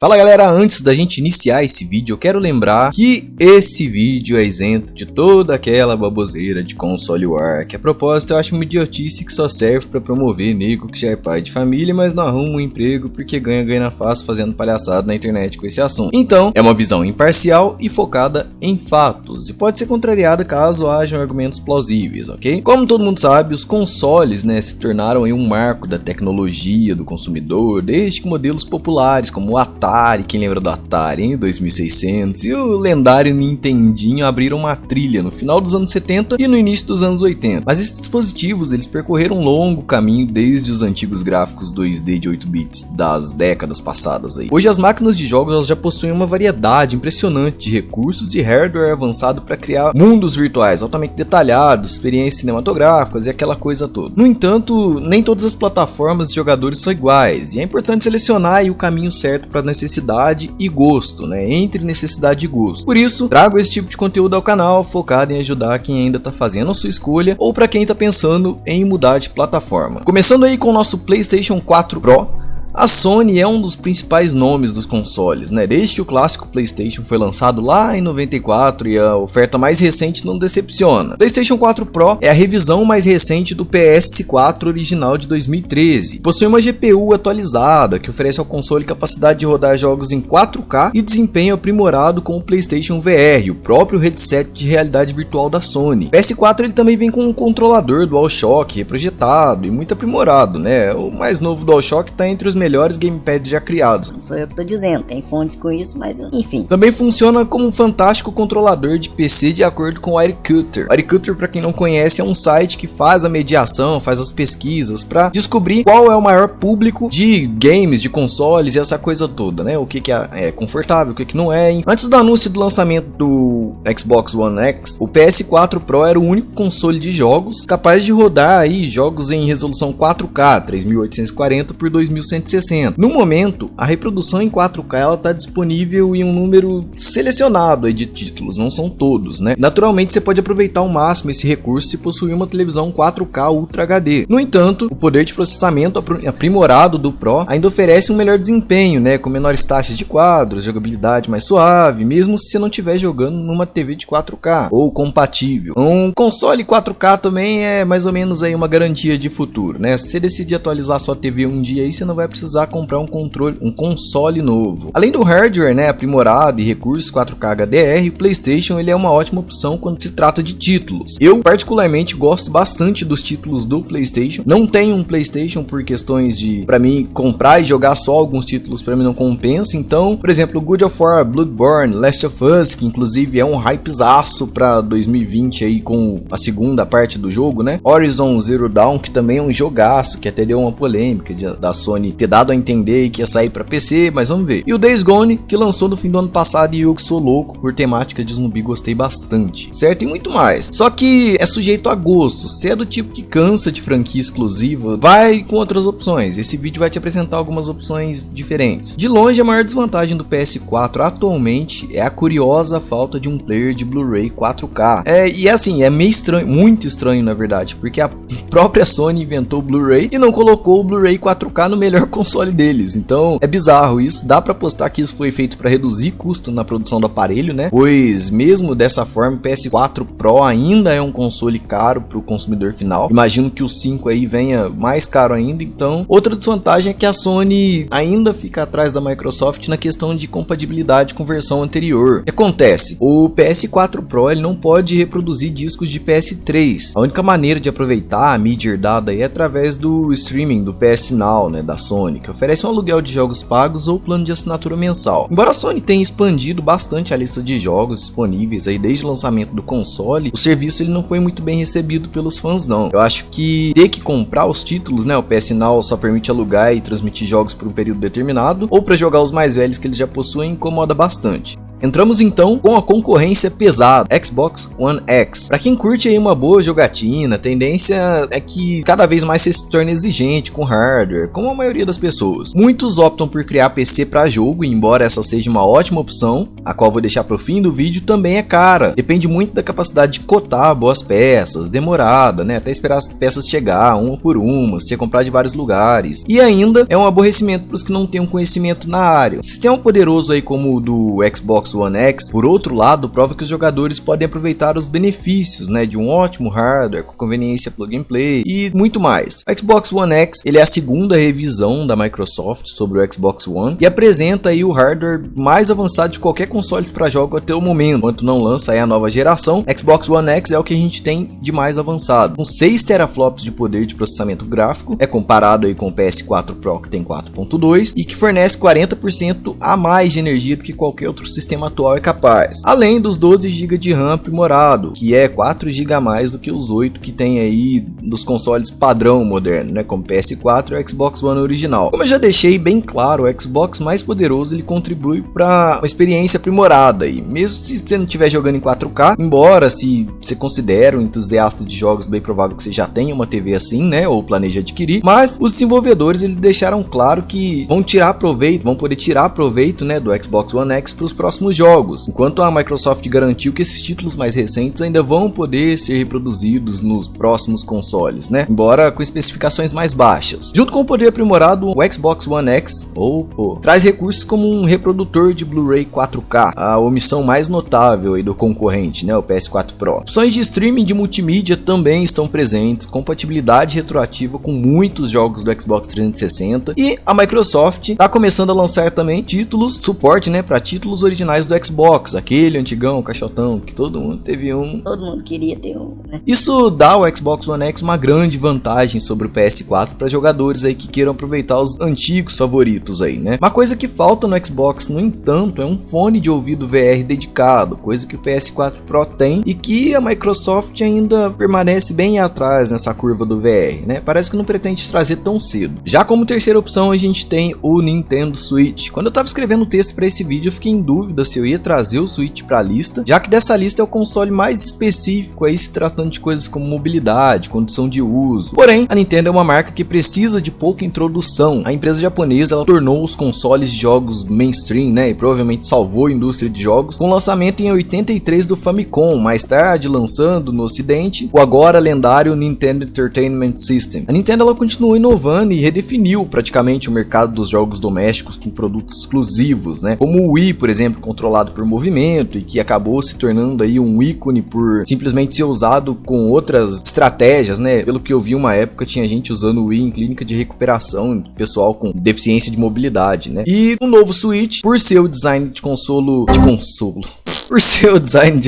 Fala galera, antes da gente iniciar esse vídeo, eu quero lembrar que esse vídeo é isento de toda aquela baboseira de console war, que a propósito eu acho uma idiotice que só serve pra promover nego que já é pai de família, mas não arruma um emprego porque ganha na fácil fazendo palhaçada na internet com esse assunto. Então, é uma visão imparcial e focada em fatos, e pode ser contrariada caso hajam argumentos plausíveis, ok? Como todo mundo sabe, os consoles, se tornaram aí um marco da tecnologia do consumidor, desde que modelos populares como o Atari, quem lembra do Atari, hein? 2600, e o lendário Nintendinho abriram uma trilha no final dos anos 70 e no início dos anos 80. Mas esses dispositivos, eles percorreram um longo caminho desde os antigos gráficos 2D de 8 bits das décadas passadas aí. Hoje as máquinas de jogos elas já possuem uma variedade impressionante de recursos e hardware avançado para criar mundos virtuais altamente detalhados, experiências cinematográficas e aquela coisa toda. No entanto, nem todas as plataformas e jogadores são iguais, e é importante selecionar aí o caminho certo para necessidade e gosto, entre necessidade e gosto. Por isso, trago esse tipo de conteúdo ao canal, focado em ajudar quem ainda está fazendo a sua escolha ou para quem está pensando em mudar de plataforma. Começando aí com o nosso PlayStation 4 Pro. A Sony é um dos principais nomes dos consoles, desde que o clássico PlayStation foi lançado lá em 94 e a oferta mais recente não decepciona. PlayStation 4 Pro é a revisão mais recente do PS4 original de 2013. Possui uma GPU atualizada que oferece ao console capacidade de rodar jogos em 4K e desempenho aprimorado com o PlayStation VR, o próprio headset de realidade virtual da Sony. O PS4 ele também vem com um controlador DualShock reprojetado e muito aprimorado, O mais novo DualShock está entre os melhores gamepads já criados. Não sou eu que tô dizendo, tem fontes com isso, mas enfim. Também funciona como um fantástico controlador de PC de acordo com o Wirecutter. O Wirecutter, para quem não conhece, é um site que faz a mediação, faz as pesquisas para descobrir qual é o maior público de games, de consoles e essa coisa toda, o que é confortável, o que não é. Antes do anúncio do lançamento do Xbox One X, o PS4 Pro era o único console de jogos capaz de rodar aí jogos em resolução 4K, 3840 por 2160. No momento, a reprodução em 4K ela está disponível em um número selecionado aí de títulos, não são todos, Naturalmente, você pode aproveitar ao máximo esse recurso se possuir uma televisão 4K Ultra HD. No entanto, o poder de processamento aprimorado do Pro ainda oferece um melhor desempenho, com menores taxas de quadros, jogabilidade mais suave, mesmo se você não estiver jogando numa TV de 4K ou compatível. Um console 4K também é mais ou menos aí uma garantia de futuro, Se você decidir atualizar sua TV um dia aí, você não vai precisar comprar um console novo. Além do hardware, aprimorado e recursos 4K HDR, o PlayStation ele é uma ótima opção quando se trata de títulos. Eu particularmente gosto bastante dos títulos do PlayStation. Não tenho um PlayStation por questões de, para mim, comprar e jogar só alguns títulos para mim não compensa. Então, por exemplo, God of War, Bloodborne, Last of Us, que inclusive é um hypezaço para 2020 aí com a segunda parte do jogo, Horizon Zero Dawn, que também é um jogaço, que até deu uma polêmica da Sony ter dado a entender que ia sair para PC, mas vamos ver. E o Days Gone, que lançou no fim do ano passado, e eu que sou louco por temática de zumbi, gostei bastante, certo? E muito mais. Só que é sujeito a gosto. Se é do tipo que cansa de franquia exclusiva, vai com outras opções. Esse vídeo vai te apresentar algumas opções diferentes. De longe, a maior desvantagem do PS4 atualmente é a curiosa falta de um player de Blu-ray 4K. E assim, é meio estranho, muito estranho na verdade, porque a própria Sony inventou o Blu-ray e não colocou o Blu-ray 4K no melhor console deles. Então é bizarro isso. Dá pra apostar que isso foi feito para reduzir custo na produção do aparelho, pois mesmo dessa forma o PS4 Pro ainda é um console caro pro consumidor final. Imagino que o 5 aí venha mais caro ainda. Então outra desvantagem é que a Sony ainda fica atrás da Microsoft na questão de compatibilidade com versão anterior. O que acontece? O PS4 Pro ele não pode reproduzir discos de PS3. A única maneira de aproveitar a mídia herdada aí é através do streaming do PS Now, da Sony, que oferece um aluguel de jogos pagos ou plano de assinatura mensal. Embora a Sony tenha expandido bastante a lista de jogos disponíveis aí desde o lançamento do console, o serviço ele não foi muito bem recebido pelos fãs não. Eu acho que ter que comprar os títulos, o PS Now só permite alugar e transmitir jogos por um período determinado, ou para jogar os mais velhos que eles já possuem, incomoda bastante. Entramos então com a concorrência pesada, Xbox One X. Para quem curte aí uma boa jogatina, a tendência é que cada vez mais você se torne exigente com hardware, como a maioria das pessoas. Muitos optam por criar PC para jogo, e embora essa seja uma ótima opção, a qual vou deixar pro fim do vídeo, também é cara. Depende muito da capacidade de cotar boas peças, demorada, né? Até esperar as peças chegar uma por uma, você comprar de vários lugares. E ainda é um aborrecimento para os que não têm um conhecimento na área. Um sistema poderoso aí como o do Xbox One X, por outro lado, prova que os jogadores podem aproveitar os benefícios, né, de um ótimo hardware, com conveniência plug and play e muito mais. O Xbox One X, ele é a segunda revisão da Microsoft sobre o Xbox One e apresenta aí o hardware mais avançado de qualquer console para jogo até o momento. Enquanto não lança aí a nova geração, Xbox One X é o que a gente tem de mais avançado. Com 6 teraflops de poder de processamento gráfico, é comparado aí com o PS4 Pro que tem 4.2 e que fornece 40% a mais de energia do que qualquer outro sistema atual é capaz. Além dos 12 GB de RAM aprimorado, que é 4 GB a mais do que os 8 que tem aí dos consoles padrão moderno, né, como PS4 e o Xbox One original. Como eu já deixei bem claro, o Xbox mais poderoso ele contribui para uma experiência aprimorada aí, mesmo se você não estiver jogando em 4K, embora se você considera um entusiasta de jogos, bem provável que você já tenha uma TV assim, né, ou planeja adquirir, mas os desenvolvedores eles deixaram claro que vão poder tirar proveito, né, do Xbox One X para os próximos jogos, enquanto a Microsoft garantiu que esses títulos mais recentes ainda vão poder ser reproduzidos nos próximos consoles, né, embora com especificações mais baixas. Junto com o poder aprimorado, o Xbox One X traz recursos como um reprodutor de Blu-ray 4K, a omissão mais notável aí do concorrente, né, o PS4 Pro. Opções de streaming de multimídia também estão presentes, compatibilidade retroativa com muitos jogos do Xbox 360 e a Microsoft está começando a lançar também suporte, né, para títulos originais do Xbox, aquele antigão, caixotão, que todo mundo teve um. Todo mundo queria ter um, né? Isso dá ao Xbox One X uma grande vantagem sobre o PS4 para jogadores aí que queiram aproveitar os antigos favoritos aí, né? Uma coisa que falta no Xbox, no entanto, é um fone de ouvido VR dedicado, coisa que o PS4 Pro tem e que a Microsoft ainda permanece bem atrás nessa curva do VR, né? Parece que não pretende trazer tão cedo. Já como terceira opção, a gente tem o Nintendo Switch. Quando eu tava escrevendo o texto para esse vídeo, eu fiquei em dúvida se eu ia trazer o Switch para a lista, já que dessa lista é o console mais específico aí se tratando de coisas como mobilidade, condição de uso. Porém, a Nintendo é uma marca que precisa de pouca introdução. A empresa japonesa ela tornou os consoles de jogos mainstream, né, e provavelmente salvou a indústria de jogos com o lançamento em 83 do Famicom, mais tarde lançando no ocidente o agora lendário Nintendo Entertainment System. A Nintendo ela continuou inovando e redefiniu praticamente o mercado dos jogos domésticos com produtos exclusivos, né, como o Wii, por exemplo, controlado por movimento e que acabou se tornando aí um ícone por simplesmente ser usado com outras estratégias, né. Pelo que eu vi uma época tinha gente usando o Wii em clínica de recuperação, pessoal com deficiência de mobilidade, né. E o novo Switch, por ser o design de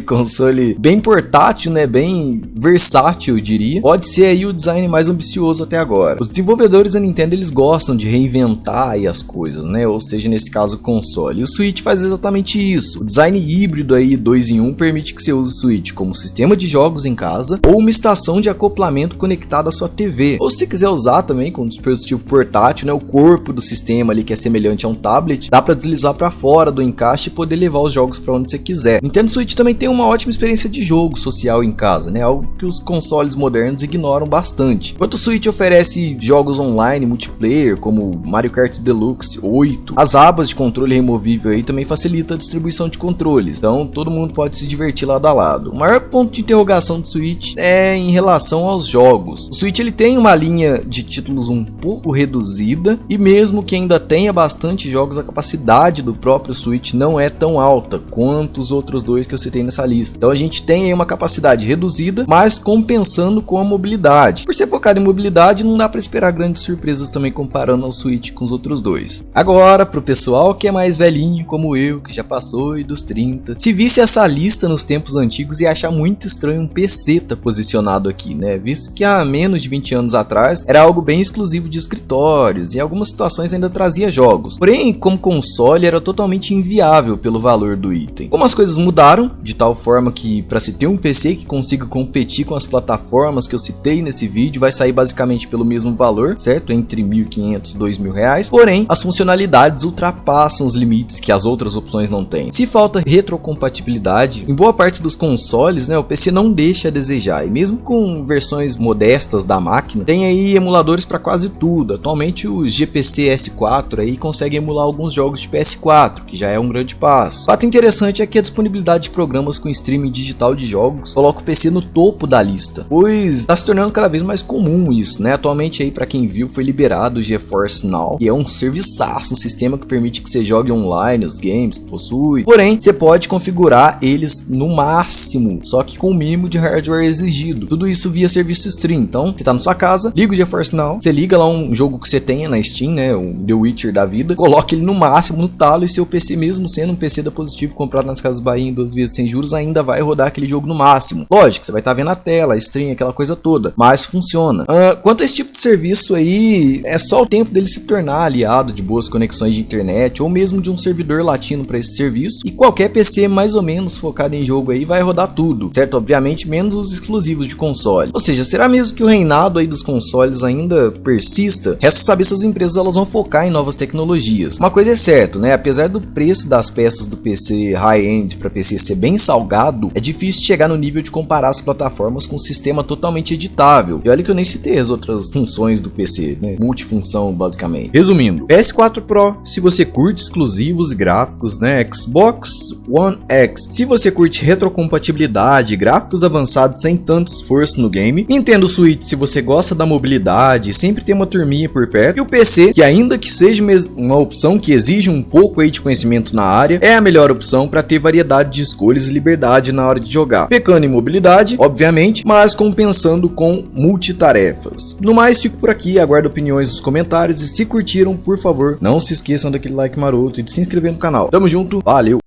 console bem portátil, né, bem versátil, eu diria, pode ser aí o design mais ambicioso até agora. Os desenvolvedores da Nintendo, eles gostam de reinventar aí as coisas, né, ou seja, nesse caso o console. E o Switch faz exatamente isso. O design híbrido aí 2 em 1 permite que você use o Switch como sistema de jogos em casa ou uma estação de acoplamento conectada à sua TV. Ou se você quiser usar também como dispositivo portátil, né, o corpo do sistema ali que é semelhante a um tablet, dá para deslizar para fora do encaixe e poder levar os jogos para onde você quiser. Nintendo Switch também tem uma ótima experiência de jogo social em casa, né, algo que os consoles modernos ignoram bastante. Enquanto o Switch oferece jogos online multiplayer como Mario Kart Deluxe 8, as abas de controle removível aí também facilita a distribuição de controles, então todo mundo pode se divertir lado a lado. O maior ponto de interrogação do Switch é em relação aos jogos. O Switch ele tem uma linha de títulos um pouco reduzida e mesmo que ainda tenha bastante jogos, a capacidade do próprio Switch não é tão alta quanto os outros dois que eu citei nessa lista. Então a gente tem aí uma capacidade reduzida, mas compensando com a mobilidade. Por ser focado em mobilidade, não dá para esperar grandes surpresas também comparando ao Switch com os outros dois. Agora, pro pessoal que é mais velhinho como eu, que já passou dos 30, se visse essa lista nos tempos antigos ia achar muito estranho um PC tá posicionado aqui, né? Visto que há menos de 20 anos atrás era algo bem exclusivo de escritórios e em algumas situações ainda trazia jogos. Porém, como console era totalmente inviável pelo valor do item. Como as coisas coisas mudaram de tal forma que para se ter um PC que consiga competir com as plataformas que eu citei nesse vídeo, vai sair basicamente pelo mesmo valor, certo? Entre R$1.500 e R$2.000. Porém, as funcionalidades ultrapassam os limites que as outras opções não têm. Se falta retrocompatibilidade, em boa parte dos consoles, né, o PC não deixa a desejar. E mesmo com versões modestas da máquina, tem aí emuladores para quase tudo. Atualmente o GPC S4 aí consegue emular alguns jogos de PS4, que já é um grande passo. Fato interessante é que a disponibilidade de programas com streaming digital de jogos coloca o PC no topo da lista, pois está se tornando cada vez mais comum isso, né? Atualmente aí, para quem viu, foi liberado o GeForce Now, que é um serviçaço, um sistema que permite que você jogue online os games que possui. Porém, você pode configurar eles no máximo, só que com o mínimo de hardware exigido. Tudo isso via serviço stream. Então, você tá na sua casa, liga o GeForce Now, você liga lá um jogo que você tenha na Steam, né? O The Witcher da vida, coloca ele no máximo, no talo, e seu PC, mesmo sendo um PC da Positivo comprado nas Casas Bahia em 2 vezes sem juros, ainda vai rodar aquele jogo no máximo. Lógico, você vai estar vendo a tela, a stream, aquela coisa toda, mas funciona. Quanto a esse tipo de serviço aí, é só o tempo dele se tornar aliado de boas conexões de internet, ou mesmo de um servidor latino para esse serviço, e qualquer PC mais ou menos focado em jogo aí vai rodar tudo, certo? Obviamente menos os exclusivos de console. Ou seja, será mesmo que o reinado aí dos consoles ainda persista? Resta saber se as empresas elas vão focar em novas tecnologias. Uma coisa é certa, né? Apesar do preço das peças do PC high-end para PC ser bem salgado, é difícil chegar no nível de comparar as plataformas com um sistema totalmente editável. E olha que eu nem citei as outras funções do PC, né? Multifunção, basicamente. Resumindo, PS4 Pro, se você curte exclusivos e gráficos, né? Xbox One X, se você curte retrocompatibilidade, gráficos avançados sem tanto esforço no game. Nintendo Switch, se você gosta da mobilidade, sempre tem uma turminha por perto. E o PC, que ainda que seja uma opção que exige um pouco aí de conhecimento na área, é a melhor opção para ter variedade de escolhas e liberdade na hora de jogar. Pecando em mobilidade, obviamente, mas compensando com multitarefas. No mais, fico por aqui, aguardo opiniões nos comentários e se curtiram, por favor, não se esqueçam daquele like maroto e de se inscrever no canal. Tamo junto, valeu!